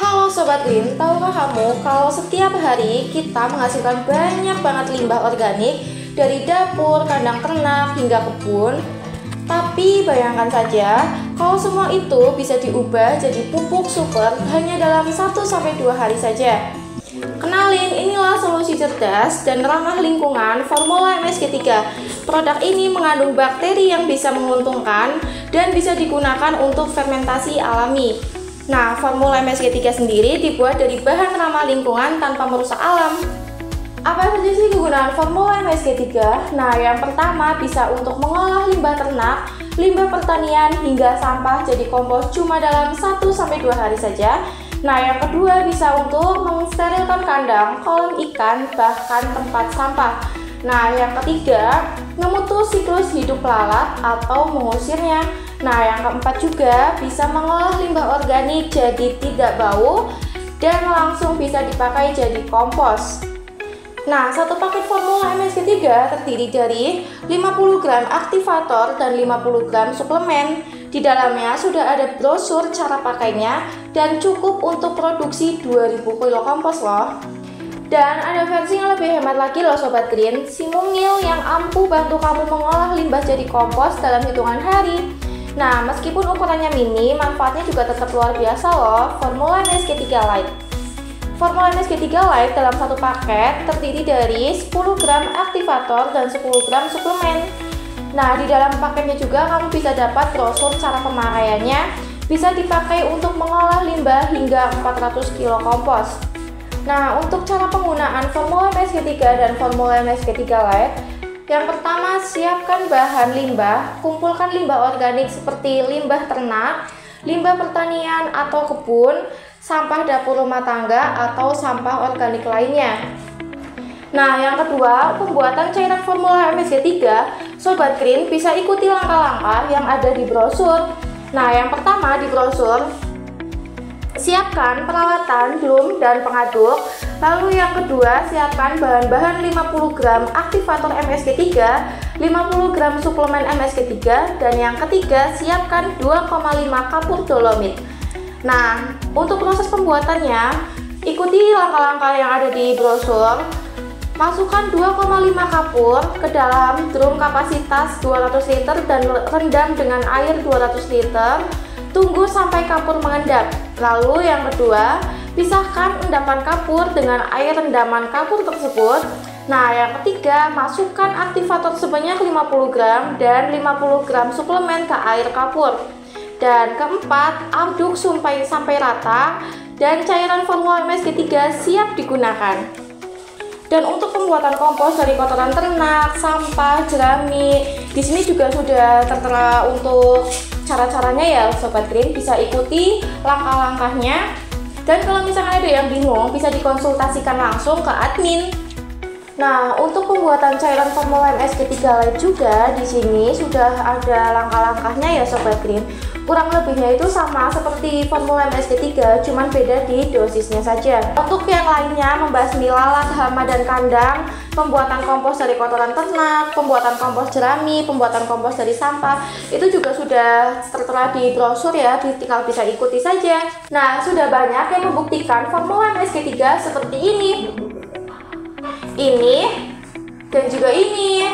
Halo Sobat Green, tahukah kamu kalau setiap hari kita menghasilkan banyak banget limbah organik dari dapur, kandang ternak, hingga kebun. Tapi bayangkan saja, kalau semua itu bisa diubah jadi pupuk super hanya dalam 1-2 hari saja. Kenalin, inilah solusi cerdas dan ramah lingkungan Formula MSG3. Produk ini mengandung bakteri yang bisa menguntungkan dan bisa digunakan untuk fermentasi alami. Nah, formula MSG3 sendiri dibuat dari bahan ramah lingkungan tanpa merusak alam. Apa saja sih kegunaan formula MSG3? Nah, yang pertama bisa untuk mengolah limbah ternak, limbah pertanian, hingga sampah jadi kompos cuma dalam 1-2 hari saja. Nah, yang kedua bisa untuk mensterilkan kandang, kolam ikan, bahkan tempat sampah. Nah, yang ketiga, memutus siklus hidup lalat atau mengusirnya. Nah, yang keempat juga bisa mengolah limbah organik jadi tidak bau dan langsung bisa dipakai jadi kompos. Nah, satu paket formula MSG3 terdiri dari 50 gram aktivator dan 50 gram suplemen. Di dalamnya sudah ada brosur cara pakainya dan cukup untuk produksi 2000 kilo kompos loh. Dan ada versi yang lebih hemat lagi loh Sobat Green, si mungil yang ampuh bantu kamu mengolah limbah jadi kompos dalam hitungan hari. Nah, meskipun ukurannya mini, manfaatnya juga tetap luar biasa loh. Formula MSG3 Lite. Formula MSG3 Lite dalam satu paket terdiri dari 10 gram aktivator dan 10 gram suplemen. Nah, di dalam paketnya juga kamu bisa dapat brosur cara pemakaiannya. Bisa dipakai untuk mengolah limbah hingga 400 kilo kompos. Nah, untuk cara penggunaan formula MSG3 dan formula MSG3 Lite, yang pertama, siapkan bahan limbah. Kumpulkan limbah organik seperti limbah ternak, limbah pertanian atau kebun, sampah dapur rumah tangga, atau sampah organik lainnya. Nah, yang kedua, pembuatan cairan formula MSG3. Sobat Green bisa ikuti langkah-langkah yang ada di brosur. Nah, yang pertama di brosur, siapkan peralatan drum dan pengaduk. Lalu yang kedua, siapkan bahan-bahan 50 gram aktivator MSG3, 50 gram suplemen MSG3, dan yang ketiga, siapkan 2,5 kapur dolomit. Nah, untuk proses pembuatannya, ikuti langkah-langkah yang ada di brosur. Masukkan 2,5 kapur ke dalam drum kapasitas 200 liter dan rendam dengan air 200 liter. Tunggu sampai kapur mengendap. Lalu yang kedua, pisahkan endapan kapur dengan air rendaman kapur tersebut. Nah, yang ketiga, masukkan aktivator sebanyak 50 gram dan 50 gram suplemen ke air kapur. Dan keempat, aduk sampai rata dan cairan formula MSG3 siap digunakan. Dan untuk pembuatan kompos dari kotoran ternak, sampah, jerami, di sini juga sudah tertera untuk cara-caranya ya Sobat Green, bisa ikuti langkah-langkahnya. Dan kalau misalnya ada yang bingung, bisa dikonsultasikan langsung ke admin. Nah, untuk pembuatan cairan formula MSG3 Lite juga di sini sudah ada langkah-langkahnya ya Sobat Green. Kurang lebihnya itu sama seperti formula MSG3, cuman beda di dosisnya saja. Untuk yang lainnya membahas lalat, hama, dan kandang, pembuatan kompos dari kotoran ternak, pembuatan kompos jerami, pembuatan kompos dari sampah, itu juga sudah tertera di brosur ya, tinggal bisa ikuti saja. Nah, sudah banyak yang membuktikan formula MSG3 seperti ini, dan juga ini.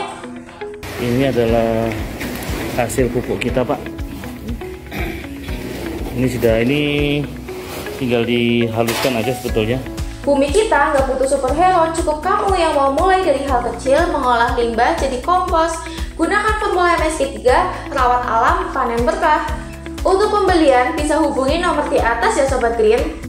Ini adalah hasil pupuk kita, Pak. Ini tinggal dihaluskan aja sebetulnya. Bumi kita nggak butuh superhero, cukup kamu yang mau mulai dari hal kecil, mengolah limbah jadi kompos. Gunakan formula MSG3, rawat alam, panen berkah. Untuk pembelian bisa hubungi nomor di atas ya Sobat Green.